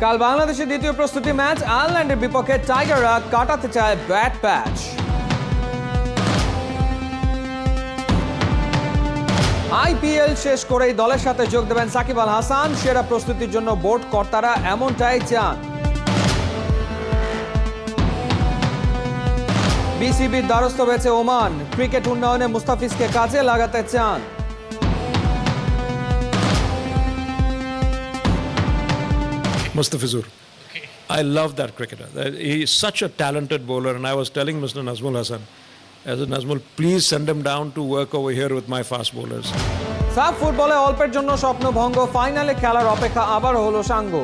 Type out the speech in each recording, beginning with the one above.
কাল বাংলাদেশের দ্বিতীয় প্রস্তুতি ম্যাচ আয়ারল্যান্ডের বিপক্ষে টাইগাররা কাটাতে চায় ব্যাট প্যাচ। আইপিএল শেষ করেই দলের সাথে যোগ দেবেন সাকিব আল হাসান। সেরা প্রস্তুতির জন্য বোর্ড কর্তারা এমনটাই চান। বিসিবির দ্বারস্থ হয়েছে ওমান। ক্রিকেট উন্নয়নে মুস্তাফিজকে কাজে লাগাতে চান। Mustafizur. I love that cricketer. He is such a talented bowler, and I was telling Mr. Nazmul Hasan, I said, Nazmul, please send him down to work over here with my fast bowlers. সাফ ফুটবলে অল্পের জন্য স্বপ্নভঙ্গ, ফাইনালে খেলার অপেক্ষা আবার হলো সাঙ্গ।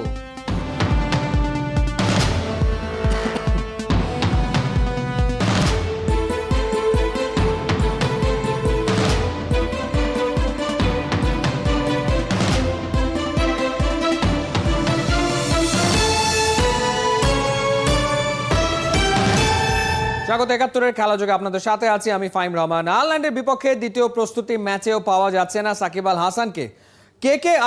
স্বাগত ৭১-এর খেলাযোগে আপনাদের সাথে আছি আমি ফাহিম রহমান। আয়ারল্যান্ডের বিপক্ষে দ্বিতীয় প্রস্তুতি ম্যাচেও পাওয়া যাচ্ছে না সাকিব আল হাসানকে।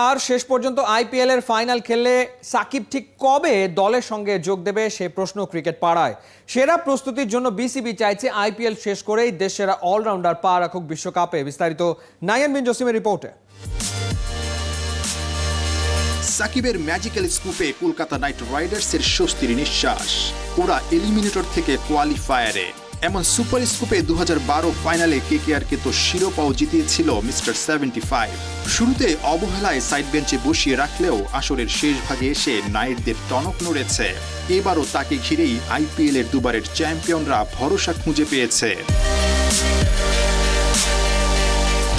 আর শেষ পর্যন্ত আইপিএল এর ফাইনাল খেললে সাকিব ঠিক কবে দলের সঙ্গে যোগ দেবে সে প্রশ্ন ক্রিকেট পাড়ায়। সেরা প্রস্তুতির জন্য বিসিবি চাইছে আইপিএল শেষ করেই দেশসেরা অলরাউন্ডার পা রাখুক বিশ্বকাপে। বিস্তারিত নাইয়ান বিন জসিমের রিপোর্টে। সাকিবের ম্যাজিক্যাল স্কুপে কলকাতা নাইট রাইডার্সের স্বস্তির নিঃশ্বাস। ওরা এলিমিনেটর থেকে কোয়ালিফায়ারে। এমন সুপার স্কুপে 2012 ফাইনালে কেকেআরকে তো শিরোপাও জিতিয়েছিল মিস্টার 75। শুরুতে অবহেলায় সাইড বেঞ্চে বসিয়ে রাখলেও আসরের শেষ ভাগে এসে নাইটদের টনক নড়েছে। এবারও তাকে ঘিরেই আইপিএল এর দুবারের চ্যাম্পিয়নরা ভরসা খুঁজে পেয়েছে।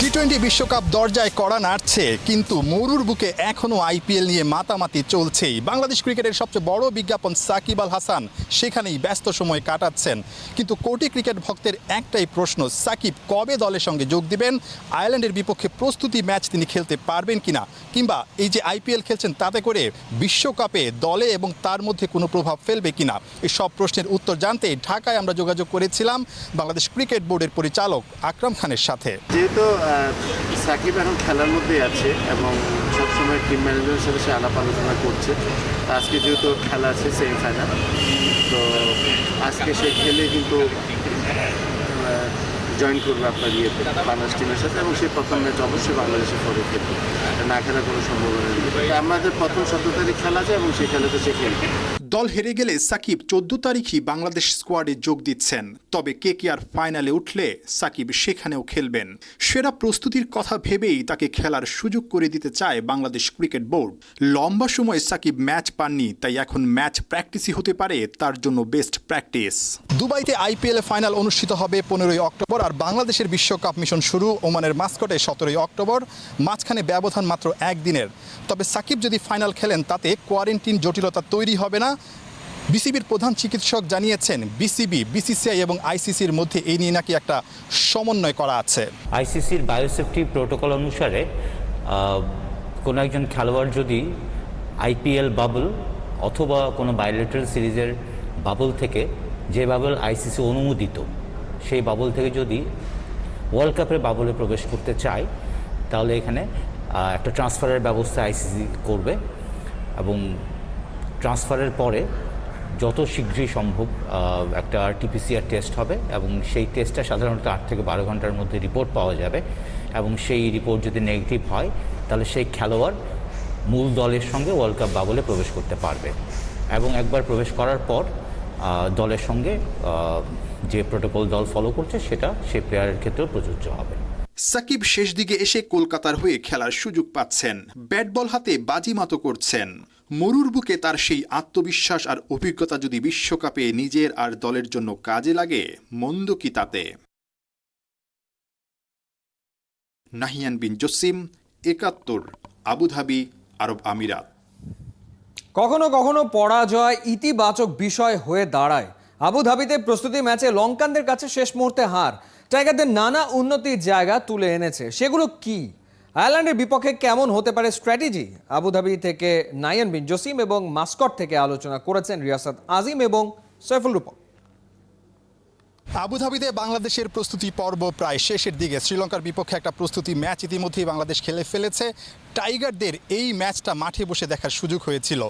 টি-20 বিশ্বকাপ দরজায় কড়া নাড়ছে, কিন্তু মরুর বুকে এখনও আইপিএল নিয়ে মাতামাতি চলছেই। বাংলাদেশ ক্রিকেটের সবচেয়ে বড় বিজ্ঞাপন সাকিব আল হাসান সেখানেই ব্যস্ত সময় কাটাচ্ছেন। কিন্তু কোটি ক্রিকেট ভক্তের একটাই প্রশ্ন, সাকিব কবে দলের সঙ্গে যোগ দিবেন? আয়ারল্যান্ডের বিপক্ষে প্রস্তুতি ম্যাচ তিনি খেলতে পারবেন কিনা, কিংবা এই যে আইপিএল খেলছেন তাতে করে বিশ্বকাপে দলে এবং তার মধ্যে কোনো প্রভাব ফেলবে কিনা, এই সব প্রশ্নের উত্তর জানতে ঢাকায় আমরা যোগাযোগ করেছিলাম বাংলাদেশ ক্রিকেট বোর্ডের পরিচালক আকরাম খানের সাথে। যেহেতু সাকিব এখন খেলার মধ্যেই আছে এবং সবসময় টিম ম্যানেজারের সাথে সে আলাপ আলোচনা করছে। আজকে যেহেতু খেলা আছে সেমিফাইনাল, তো আজকে সে খেলে কিন্তু জয়েন করবে আপনার বাংলাদেশ টিমের সাথে, এবং সেই প্রথম ম্যাচ অবশ্যই বাংলাদেশের পরে খেলবে, না খেলার কোনো সম্ভাবনা নেই। আমাদের প্রথম 17 তারিখ খেলা আছে এবং সেই খেলাতে সে খেলবে। দল হেরে গেলে সাকিব 14 তারিখই বাংলাদেশ স্কোয়াডে যোগ দিচ্ছেন। তবে কেকেআর ফাইনালে উঠলে সাকিব সেখানেও খেলবেন। সেরা প্রস্তুতির কথা ভেবেই তাকে খেলার সুযোগ করে দিতে চায় বাংলাদেশ ক্রিকেট বোর্ড। লম্বা সময় সাকিব ম্যাচ পাননি, তাই এখন ম্যাচ প্র্যাকটিসই হতে পারে তার জন্য বেস্ট প্র্যাকটিস। দুবাইতে আইপিএল ফাইনাল অনুষ্ঠিত হবে 15 অক্টোবর, আর বাংলাদেশের বিশ্বকাপ মিশন শুরু ওমানের মাস্কটে 17 অক্টোবর। মাঝখানে ব্যবধান মাত্র একদিনের। তবে সাকিব যদি ফাইনাল খেলেন তাতে কোয়ারেন্টিন জটিলতা তৈরি হবে না। বিসিবির প্রধান চিকিৎসক জানিয়েছেন বিসিবি, বিসিসিআই এবং আইসিসির মধ্যে এই নিয়ে নাকি একটা সমন্বয় করা আছে। আইসিসির বায়োসেফটি প্রোটোকল অনুসারে কোনো একজন খেলোয়াড় যদি আইপিএল বাবল অথবা কোনো বায়োলেটারাল সিরিজের বাবল থেকে, যে বাবল আইসিসি অনুমোদিত, সেই বাবল থেকে যদি ওয়ার্ল্ড কাপের বাবলে প্রবেশ করতে চায়, তাহলে এখানে একটা ট্রান্সফারের ব্যবস্থা আইসিসি করবে, এবং ট্রান্সফারের পরে যত শীঘ্রই সম্ভব একটা আরটিপিসিআর টেস্ট হবে, এবং সেই টেস্টটা সাধারণত 8 থেকে 12 ঘন্টার মধ্যে রিপোর্ট পাওয়া যাবে, এবং সেই রিপোর্ট যদি নেগেটিভ হয় তাহলে সেই খেলোয়াড় মূল দলের সঙ্গে ওয়ার্ল্ড কাপ বাবলে প্রবেশ করতে পারবে। এবং একবার প্রবেশ করার পর দলের সঙ্গে যে প্রোটোকল দল ফলো করছে সেটা সেই প্লেয়ারের ক্ষেত্রেও প্রযোজ্য হবে। সাকিব শেষ দিকে এসে কলকাতার হয়ে খেলার সুযোগ পাচ্ছেন, ব্যাট বল হাতে বাজিমাতো করছেন। মরুর বুকে তার সেই আত্মবিশ্বাস আর অভিজ্ঞতা যদি বিশ্বকাপে নিজের আর দলের জন্য কাজে লাগে, মন্দ কি তাতে? নাহিয়ান বিন জসিম, ৭১, আবুধাবি, আরব আমিরাত। কখনো কখনো পরাজয় ইতিবাচক বিষয় হয়ে দাঁড়ায়। আবুধাবিতে প্রস্তুতি ম্যাচে লঙ্কানদের কাছে শেষ মুহূর্তে হার টাইগারদের নানা উন্নতির জায়গা তুলে এনেছে। সেগুলো কি? আয়ারল্যান্ডের বিপক্ষে কেমন হতে পারে স্ট্র্যাটেজি? আবুধাবি থেকে নাইয়ান বিন জসিম এবং মাস্কট থেকে আলোচনা করেছেন রিয়াসাত আজিম এবং সৈফুল রূপক। আবুধাবিতে বাংলাদেশের প্রস্তুতি পর্ব প্রায় শেষের দিকে। শ্রীলঙ্কার বিপক্ষে একটা প্রস্তুতি ম্যাচ ইতিমধ্যেই বাংলাদেশ খেলে ফেলেছে। টাইগারদের এই ম্যাচটা মাঠে বসে দেখার সুযোগ হয়েছিল।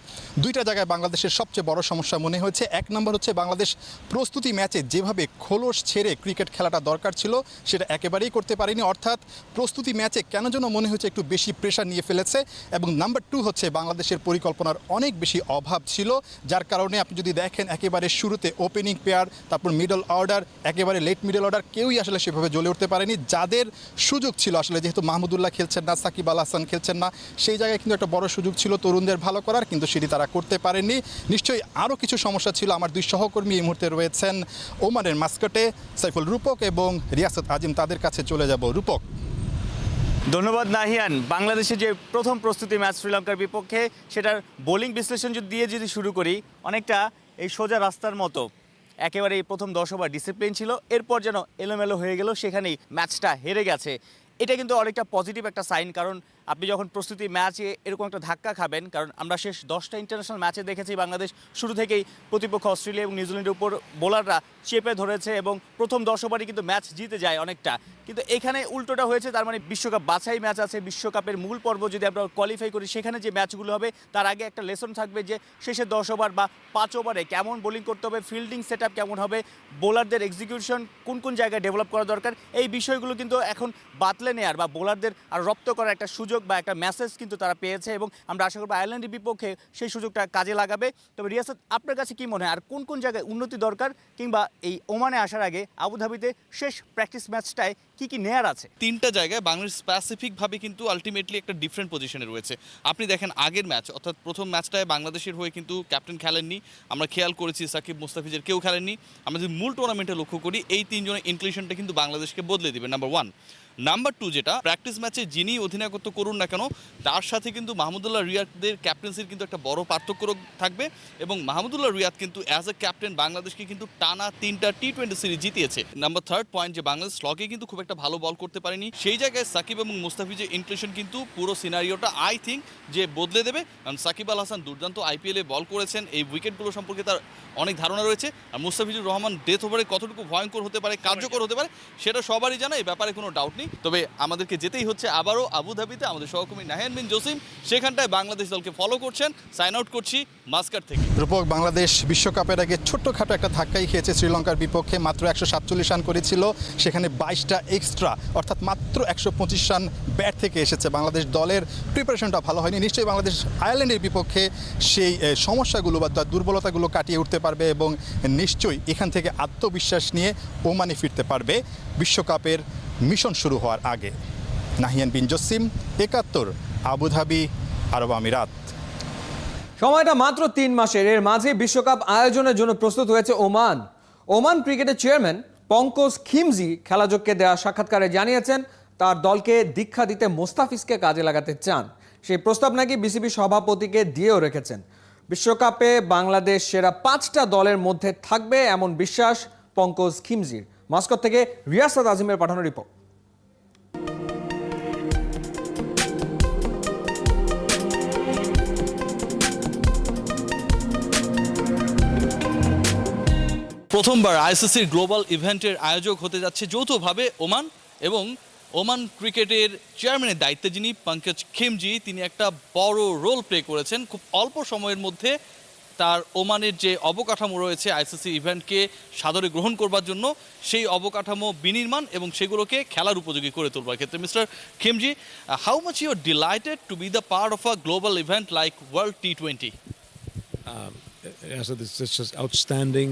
দুইটা জায়গায় বাংলাদেশের সবচেয়ে বড় সমস্যা মনে হয়েছে। এক নম্বর হচ্ছে বাংলাদেশ প্রস্তুতি ম্যাচে যেভাবে খোলস ছেড়ে ক্রিকেট খেলাটা দরকার ছিল সেটা একেবারেই করতে পারেনি, অর্থাৎ প্রস্তুতি ম্যাচে কেন যেন মনে হচ্ছে একটু বেশি প্রেশার নিয়ে ফেলেছে। এবং নাম্বার 2 হচ্ছে বাংলাদেশের পরিকল্পনার অনেক বেশি অভাব ছিল, যার কারণে আপনি যদি দেখেন একেবারে শুরুতে ওপেনিং পেয়ার, তারপর মিডল অর্ডার, একেবারে লেট মিডল অর্ডার কেউই আসলে সেভাবে জ্বলে উঠতে পারেনি। যাদের সুযোগ ছিল আসলে, যেহেতু মাহমুদুল্লাহ খেলছেন না, সাকিব আল হাসান খেলছেন না, সেই জায়গায় কিন্তু একটা বড় সুযোগ ছিল তরুণদের ভালো করার, কিন্তু সেটি তারা করতে পারেননি। নিশ্চয়ই আরও কিছু সমস্যা ছিল। আমার দুই সহকর্মী এই মুহূর্তে রয়েছেন ওমানের মাস্কটে, সাইফুল রূপক এবং রিয়াসত আজিম, তাদের কাছে চলে যাব। রূপক। ধন্যবাদ নাহিয়ান। বাংলাদেশের যে প্রথম প্রস্তুতি ম্যাচ শ্রীলঙ্কার বিপক্ষে, সেটার বোলিং বিশ্লেষণ দিয়ে যদি শুরু করি, অনেকটা এই সোজা রাস্তার মতো। একেবারে এই প্রথম 10 ওভার ডিসিপ্লিন ছিল, এরপর যেন এলোমেলো হয়ে গেল, সেখানেই ম্যাচটা হেরে গেছে। এটা কিন্তু অনেকটা পজিটিভ একটা সাইন, কারণ আপনি যখন প্রস্তুতি ম্যাচে এরকম একটা ধাক্কা খাবেন, কারণ আমরা শেষ 10টা ইন্টারন্যাশনাল ম্যাচে দেখেছি বাংলাদেশ শুরু থেকেই প্রতিপক্ষ অস্ট্রেলিয়া এবং নিউজিল্যান্ডের উপর বোলাররা চেপে ধরেছে এবং প্রথম 10 ওভারই কিন্তু ম্যাচ জিতে যায় অনেকটা। কিন্তু এখানে উল্টোটা হয়েছে, তার মানে বিশ্বকাপ বাছাই ম্যাচ আছে, বিশ্বকাপের মূল পর্ব যদি আমরা কোয়ালিফাই করি, সেখানে যে ম্যাচগুলো হবে তার আগে একটা লেসন থাকবে যে শেষে 10 ওভার বা 5 ওভারে কেমন বোলিং করতে হবে, ফিল্ডিং সেট আপ কেমন হবে, বোলারদের এক্সিকিউশন কোন কোন জায়গায় ডেভেলপ করা দরকার, এই বিষয়গুলো কিন্তু এখন বাতলে নেয়ার বা বোলারদের আর রপ্ত করার একটা সুযোগ বা একটা মেসেজ কিন্তু তারা পেয়েছে এবং আমরা আশা করব আয়ারল্যান্ডের বিপক্ষে সেই সুযোগটা কাজে লাগাবে। তবে রিয়াসত, আপনার কাছে কি মনে হয় আর কোন কোন জায়গায় উন্নতি দরকার, কিংবা এই ওমানে আসার আগে আবুধাবিতে শেষ প্র্যাকটিস ম্যাচটায় কি কি নেয়ার আছে? তিনটা জায়গায় বাংলাদেশ স্পেসিফিকভাবে কিন্তু আলটিমেটলি একটা ডিফারেন্ট পজিশনে রয়েছে। আপনি দেখেন আগের ম্যাচ, অর্থাৎ প্রথম ম্যাচটায় বাংলাদেশের হয়ে কিন্তু ক্যাপ্টেন খেলেননি, আমরা খেয়াল করেছি সাকিব মুস্তাফিজের কেউ খেলেননি। আমরা যদি মূল টুর্নামেন্টে লক্ষ্য করি, এই তিনজনের ইনক্লুশনটা কিন্তু বাংলাদেশকে বদলে দিবে, নাম্বার 1। নাম্বার 2, যেটা প্র্যাকটিস ম্যাচে যিনি অধিনায়কত্ব করুন না কেন, তার সাথে কিন্তু মাহমুদুল্লাহ রিয়াদের ক্যাপ্টেন্সির কিন্তু একটা বড় পার্থক্য থাকবে। এবং মাহমুদুল্লাহ রিয়াদ কিন্তু অ্যাজ এ ক্যাপ্টেন বাংলাদেশকে কিন্তু টানা 3টা টি20 সিরিজ জিতিয়েছে। নাম্বার 3 পয়েন্ট, যে বাংলাদেশ স্লগে কিন্তু খুব একটা ভালো বল করতে পারেনি, সেই জায়গায় সাকিব এবং মুস্তাফিজের ইনক্লুশন কিন্তু পুরো সিনারিওটা আই থিঙ্ক যে বদলে দেবে। কারণ সাকিব আল হাসান দুর্দান্ত আইপিএলে বল করেছেন, এই উইকেটগুলো সম্পর্কে তার অনেক ধারণা রয়েছে। আর মুস্তাফিজুর রহমান ডেথ ওভারে কতটুকু ভয়ঙ্কর হতে পারে, কার্যকর হতে পারে, সেটা সবারই জানা, এই ব্যাপারে কোনো ডাউট নেই। তবে আমাদেরকে যেতেই হচ্ছে আবারও আবুধাবিতে। আমাদের সহকর্মী নাহিয়ান বিন জসিম সেখানটায় বাংলাদেশ দলকে ফলো করছেন। সাইন আউট করছি মাস্কাট থেকে। রূপক, বাংলাদেশ বিশ্বকাপের আগে ছোট্টখাটো একটা ধাক্কাই খেয়েছে শ্রীলঙ্কার বিপক্ষে। মাত্র 147 রান করেছিল, সেখানে 22টা এক্সট্রা, অর্থাৎ মাত্র 125 রান ব্যাট থেকে এসেছে। বাংলাদেশ দলের প্রিপারেশনটা ভালো হয়নি। নিশ্চয়ই বাংলাদেশ আয়ারল্যান্ডের বিপক্ষে সেই সমস্যাগুলো বা দুর্বলতাগুলো কাটিয়ে উঠতে পারবে এবং নিশ্চয়ই এখান থেকে আত্মবিশ্বাস নিয়ে ওমানে ফিরতে পারবে বিশ্বকাপের মিশন শুরু হওয়ার আগে। নাহিয়ান বিন জসিম, 71, আবুধাবি, আরব আমিরাত। সময়টা মাত্র 3 মাসের, এর মাঝে বিশ্বকাপ আয়োজনের জন্য প্রস্তুত হয়েছে ওমান। ওমান ক্রিকেটের চেয়ারম্যান পঙ্কজ খিমজি খেলাযোগকে দেওয়া সাক্ষাৎকারে জানিয়েছেন তার দলকে দীক্ষা দিতে মোস্তাফিজকে কাজে লাগাতে চান। সেই প্রস্তাব নাকি বিসিবি সভাপতিকে দিয়েও রেখেছেন। বিশ্বকাপে বাংলাদেশ সেরা 5টা দলের মধ্যে থাকবে এমন বিশ্বাস পঙ্কজ খিমজির। মাস্কট থেকে রিয়াসত আজিমের পাঠানো রিপোর্ট। প্রথমবার আইসিসির গ্লোবাল ইভেন্টের আয়োজক হতে যাচ্ছে যৌথভাবে ওমান, এবং ওমান ক্রিকেটের চেয়ারম্যানের দায়িত্বে যিনি পঙ্কজ খিমজি, তিনি একটা বড় রোল প্লে করেছেন। খুব অল্প সময়ের মধ্যে তার ওমানের যে অবকাঠামো রয়েছে আইসিসি ইভেন্টকে সাদরে গ্রহণ করবার জন্য, সেই অবকাঠামো বিনির্মাণ এবং সেগুলোকে খেলার উপযোগী করে তোলবার ক্ষেত্রে। Mister Khimji, how much you are delighted to be the part of a global event like world T20? Yes, it's just outstanding.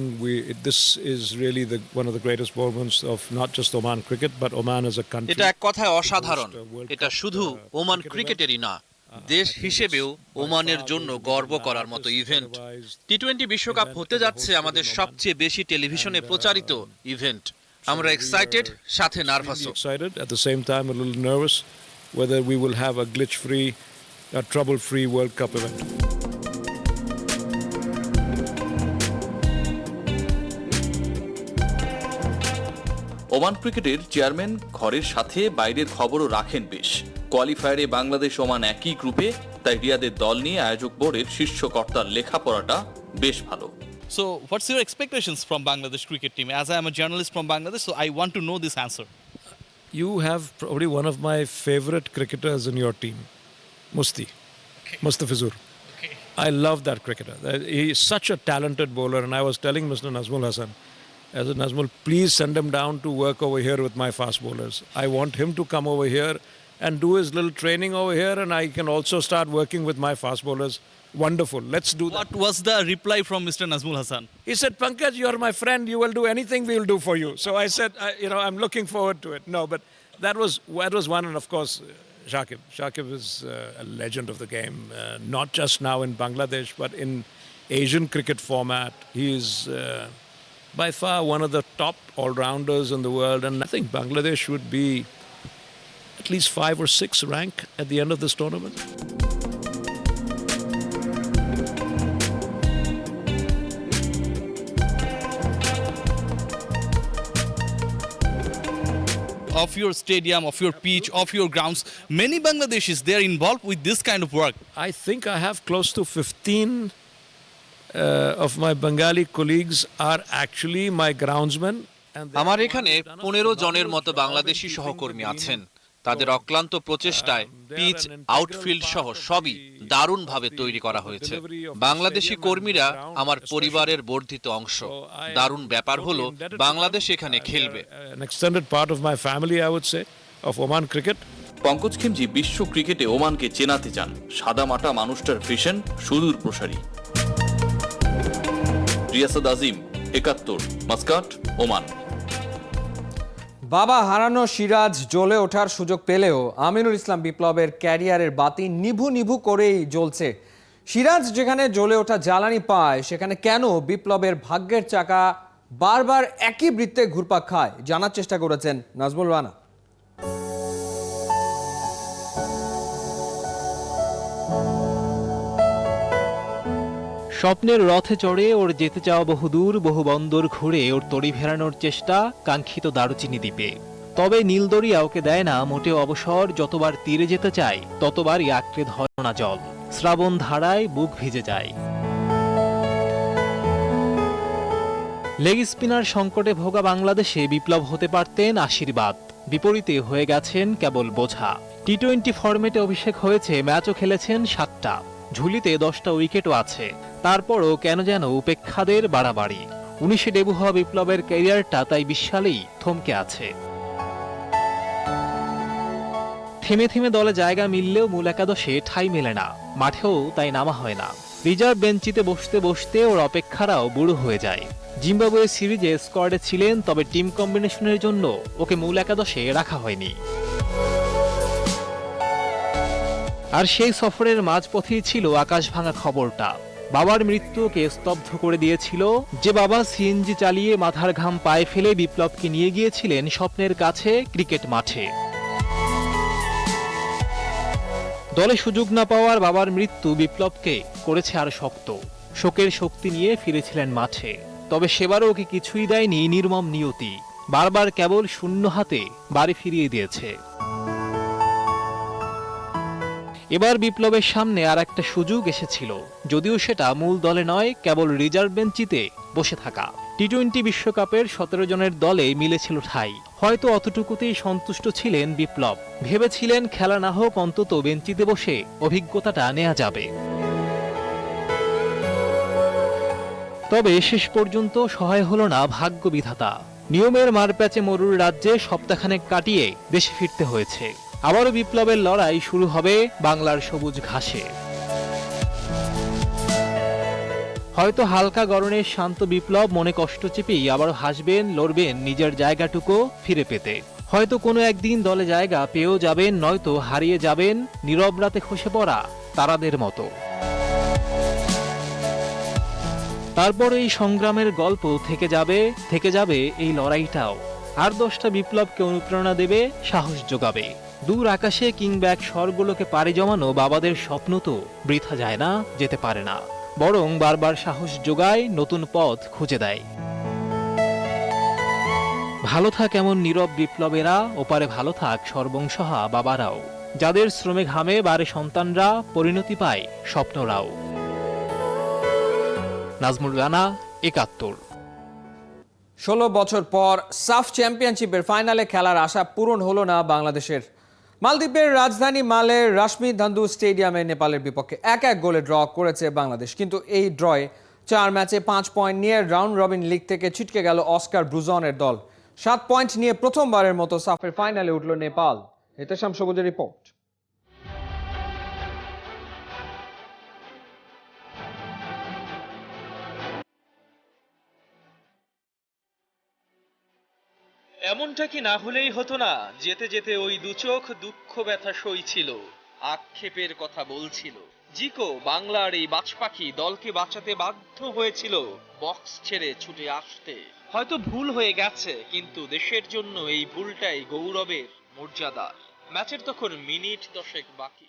This is really one of the greatest moments of not just Oman cricket, but Oman as a country. এটা এক কথায় অসাধারণ। এটা শুধু Oman ক্রিকেটেরই না, দেশ হিসেবেও ওমানের জন্য গর্ব করার মতো ইভেন্ট। টি20 বিশ্বকাপ হতে যাচ্ছে আমাদের সবচেয়ে বেশি টেলিভিশনে প্রচারিত ইভেন্ট। আমরা এক্সাইটেড, সাথে নার্ভাসও। Excited, at the same time a little nervous whether we will have a glitch-free, a trouble-free World Cup event. Oman ক্রিকেটের চেয়ারম্যান ঘরের সাথে বাইরের খবরও রাখেন বেশ। কোয়ালিফায়ারে বাংলাদেশ ওমান একই গ্রুপে, তাই রিয়াদের দল নিয়ে আয়োজক বোর্ডের শীর্ষ কর্তার লেখাপড়াটা বেশ ভালো। So what's your expectations from Bangladesh cricket team? As I am a journalist from Bangladesh, so I want to know this answer. You have probably one of my favorite cricketers in your team. Mustafizur. I love that cricketer. He is such a talented bowler, and I was telling Mr. Nazmul Hasan, I said, Nazmul, please send him down to work over here with my fast bowlers. I want him to come over here and do his little training over here, and I can also start working with my fast bowlers. Wonderful. Let's do that. What was the reply from Mr. Nazmul Hasan? He said, Pankaj, you're my friend. You will do anything we will do for you. So I said, I'm looking forward to it. No, but that was one. And of course, Shakib. Shakib is a legend of the game, not just now in Bangladesh, but in Asian cricket format. He is by far one of the top all-rounders in the world. And I think Bangladesh would be at least 5 or 6 rank at the end of this tournament. Of your stadium, of your pitch, of your grounds, many Bangladeshis, they are involved with this kind of work. I think I have close to 15 of my Bengali colleagues are actually my groundsmen. আমার এখানে 15 জনের মতো বাংলাদেশি সহকর্মী আছেন। তাদের অক্লান্ত প্রচেষ্টায় pitch, outfield সহ সবই দারুণভাবে তৈরি করা হয়েছে। বাংলাদেশি কর্মীরা আমার পরিবারের বর্ধিত অংশ। দারুণ ব্যাপার হলো বাংলাদেশ এখানে খেলবে। An extended part of my family, I would say, of Oman cricket. Pankaj খিমজি বিশ্ব ক্রিকেটে ওমানকে চেনাতে চান। সাদামাটা মানুষটার ভিশন সুদূর প্রসারী। রিয়াসাদ আজিম, 71, মাস্কাট, ওমান। বাবা হারানো সিরাজ জ্বলে ওঠার সুযোগ পেলেও আমিনুল ইসলাম বিপ্লবের ক্যারিয়ারের বাতি নিভু নিভু করেই জ্বলছে। সিরাজ যেখানে জ্বলে ওঠা জ্বালানি পায়, সেখানে কেন বিপ্লবের ভাগ্যের চাকা বারবার একই বৃত্তে ঘুরপাক খায়, জানার চেষ্টা করেছেন নাজমুল রানা। স্বপ্নের রথে চড়ে ওর যেতে চাওয়া বহুদূর, বহু বন্দর ঘুরে ওর তড়ি ফেরানোর চেষ্টা কাঙ্ক্ষিত দারুচিনি দ্বীপে। তবে নীলদরিয়া ওকে দেয় না মোটেও অবসর, যতবার তীরে যেতে চায় ততবারই আঁকড়ে ধরে না জল। শ্রাবণ ধারায় বুক ভিজে যায়। লেগ স্পিনার সংকটে ভোগা বাংলাদেশে বিপ্লব হতে পারতেন আশীর্বাদ, বিপরীতে হয়ে গেছেন কেবল বোঝা। টি-20 ফরম্যাটে অভিষেক হয়েছে, ম্যাচও খেলেছেন 7টা, ঝুলিতে 10টা উইকেটও আছে। তারপরও কেন যেন উপেক্ষাদের বাড়াবাড়ি। 19-এ ডেবু হওয়া বিপ্লবের ক্যারিয়ারটা তাই 20 সালেই থমকে আছে। থেমে থেমে দলে জায়গা মিললেও মূল একাদশে ঠাঁই মেলে না, মাঠেও তাই নামা হয় না। রিজার্ভ বেঞ্চিতে বসতে বসতে ওর অপেক্ষারাও বুড়ো হয়ে যায়। জিম্বাবুয়ে সিরিজে স্কোয়াডে ছিলেন, তবে টিম কম্বিনেশনের জন্য ওকে মূল একাদশে রাখা হয়নি। আর সেই সফরের মাঝপথেই ছিল আকাশ ভাঙা খবরটা। বাবার মৃত্যু ওকে স্তব্ধ করে দিয়েছিল। যে বাবা সিএনজি চালিয়ে মাথার ঘাম পায়ে ফেলে বিপ্লবকে নিয়ে গিয়েছিলেন স্বপ্নের কাছে ক্রিকেট মাঠে। দলে সুযোগ না পাওয়ার বাবার মৃত্যু বিপ্লবকে করেছে আর শক্ত। শোকের শক্তি নিয়ে ফিরেছিলেন মাঠে, তবে সেবারও ওকে কিছুই দেয়নি নির্মম নিয়তি। বারবার কেবল শূন্য হাতে বাড়ি ফিরিয়ে দিয়েছে। এবার বিপ্লবের সামনে আর একটা সুযোগ এসেছিল, যদিও সেটা মূল দলে নয়, কেবল রিজার্ভ বেঞ্চিতে বসে থাকা। টি-20 বিশ্বকাপের 17 জনের দলে মিলেছিল ঠাঁই। হয়তো অতটুকুতেই সন্তুষ্ট ছিলেন বিপ্লব। ভেবেছিলেন খেলা না হোক, অন্তত বেঞ্চিতে বসে অভিজ্ঞতাটা নেওয়া যাবে। তবে শেষ পর্যন্ত সহায় হলো না ভাগ্য বিধাতা। নিয়মের মারপ্যাচে মরুর রাজ্যে সপ্তাহখানেক কাটিয়ে দেশে ফিরতে হয়েছে। আবারও বিপ্লবের লড়াই শুরু হবে বাংলার সবুজ ঘাসে। হয়তো হালকা গরনের শান্ত বিপ্লব মনে কষ্ট চেপেই আবারও হাসবেন, লড়বেন নিজের জায়গাটুকু ফিরে পেতে। হয়তো কোনো একদিন দলে জায়গা পেয়েও যাবেন, নয়তো হারিয়ে যাবেন নীরব রাতে খসে পড়া তারাদের মতো। তারপর এই সংগ্রামের গল্প থেকে যাবে এই লড়াইটাও। আর 10টা বিপ্লবকে অনুপ্রেরণা দেবে, সাহস যোগাবে। দূর আকাশে কিংবা এক স্বর্গলোকে পাড়ি জমানো বাবাদের স্বপ্ন তো বৃথা যায় না, যেতে পারে না, বরং বারবার সাহস যোগায়, নতুন পথ খুঁজে দেয়। ভালো থাক এমন নীরব বিপ্লবেরা, ওপারে ভালো থাক সর্বংসহা বাবারাও, যাদের শ্রমে ঘামে বাড়ে সন্তানরা, পরিণতি পায় স্বপ্নরাও। নাজমুল রানা, 71। 16 বছর পর সাফ চ্যাম্পিয়নশিপের ফাইনালে খেলার আশা পূরণ হলো না বাংলাদেশের। মালদ্বীপের রাজধানী মালের রাশমি ধান্দু স্টেডিয়ামে নেপালের বিপক্ষে 1-1 গোলে ড্র করেছে বাংলাদেশ, কিন্তু এই ড্রয়ে 4 ম্যাচে 5 পয়েন্ট নিয়ে রাউন্ড রবিন লিগ থেকে ছিটকে গেল অস্কার ব্রুজনের দল। 7 পয়েন্ট নিয়ে প্রথমবারের মতো সাফের ফাইনালে উঠল নেপাল। এতেশাম সবুজের রিপোর্ট। এমনটা কি না হলেই হতো না, যেতে যেতে ওই দুচোখ দুঃখ ব্যথা সইছিল, আক্ষেপের কথা বলছিল। জিকো বাংলার এই বাজপাখি দলকে বাঁচাতে বাধ্য হয়েছিল বক্স ছেড়ে ছুটে আসতে। হয়তো ভুল হয়ে গেছে, কিন্তু দেশের জন্য এই ভুলটাই গৌরবের মর্যাদার। ম্যাচের তখন মিনিট 10 বাকি।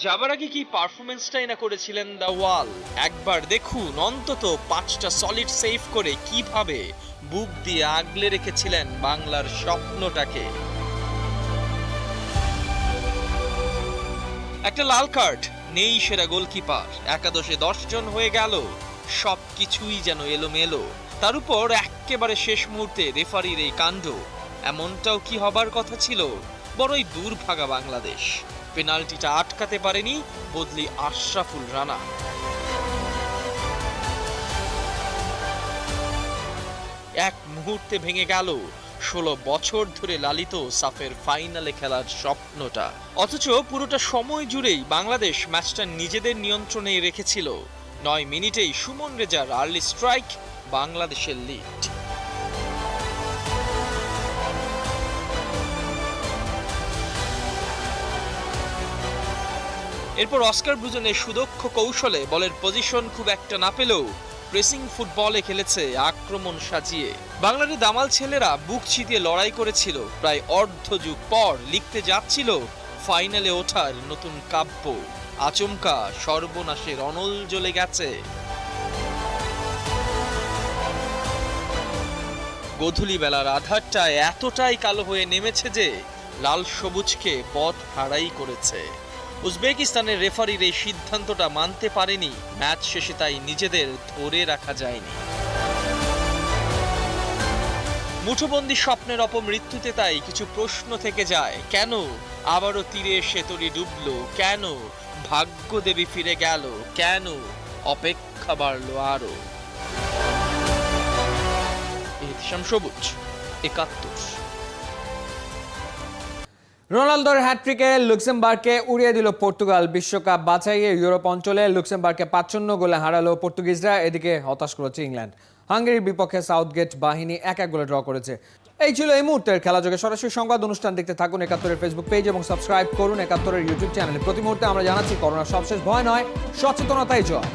যাবার আগে কি পারফরমেন্সটাই না করেছিলেন দ্য ওয়াল। একবার দেখুন অন্তত 5টা সলিড সেভ করে কিভাবে বুক দিয়ে আগলে রেখেছিলেন বাংলার স্বপ্নটাকে। একটা লাল কার্ড, নেই সেরা গোলকিপার, একাদশে 10 জন হয়ে গেল, সবকিছুই যেন এলোমেলো। তার উপর একেবারে শেষ মুহূর্তে রেফারির এই কাণ্ড। এমনটাও কি হবার কথা ছিল? বড়ই দুর্ভাগা বাংলাদেশ। পেনাল্টিটা আটকাতে পারেনি বদলি আশরাফুল রানা। এক মুহূর্তে ভেঙে গেল 16 বছর ধরে লালিত সাফের ফাইনালে খেলার স্বপ্নটা। অথচ পুরোটা সময় জুড়েই বাংলাদেশ ম্যাচটা নিজেদের নিয়ন্ত্রণে রেখেছিল। 9 মিনিটেই সুমন রেজার আর্লি স্ট্রাইক, বাংলাদেশের লিড। এরপর অস্কার ব্রুজনের সুদক্ষ কৌশলে বলের পজিশন খুব একটা না পেলেও প্রেসিং ফুটবলে খেলেছে আক্রমণ সাজিয়ে। বাংলার দামাল ছেলেরা বুক চিতিয়ে লড়াই করেছিল। প্রায় অর্ধ যুগ পর লিখতে যাচ্ছিল ফাইনালে ওঠার নতুন কাব্য। আচমকা সর্বনাশের অনল জ্বলে গেছে। গোধূলি বেলার আধারটা এতটাই কালো হয়ে নেমেছে যে লাল সবুজকে পথ হারাই করেছে। উজবেকিস্তানের রেফারির এই সিদ্ধান্তটা মানতে পারেনি ম্যাচ শেষে, তাই নিজেদের ধরে রাখা যায়নি। মুঠোবন্দি স্বপ্নের অপমৃত্যুতে তাই কিছু প্রশ্ন থেকে যায়। কেন আবারও তীরে এসে তরি ডুবলো? কেন ভাগ্য দেবী ফিরে গেল? কেন অপেক্ষা বাড়লো আরো? এতেশাম সবুজ, 71। রোনালদোর হ্যাটট্রিকে লুক্সেমবার্গকে উড়িয়ে দিল পর্তুগাল। বিশ্বকাপ বাছাইয়ে ইউরোপ অঞ্চলে লুক্সেমবার্গকে 5-0 গোলে হারালো পর্তুগিজরা। এদিকে হতাশ করেছে ইংল্যান্ড। হাঙ্গেরির বিপক্ষে সাউথগেট বাহিনী 1-1 গোলে ড্র করেছে। এই ছিল এই মুহূর্তের খেলাযোগে সরাসরি সংবাদ অনুষ্ঠান দেখতে থাকুন 71-এর ফেসবুক পেজ এবং সাবস্ক্রাইব করুন 71-এর ইউটিউব চ্যানেলে। প্রতি মুহূর্তে আমরা জানাচ্ছি করোনার সবশেষ ভয় নয়, সচেতনতাই জয়।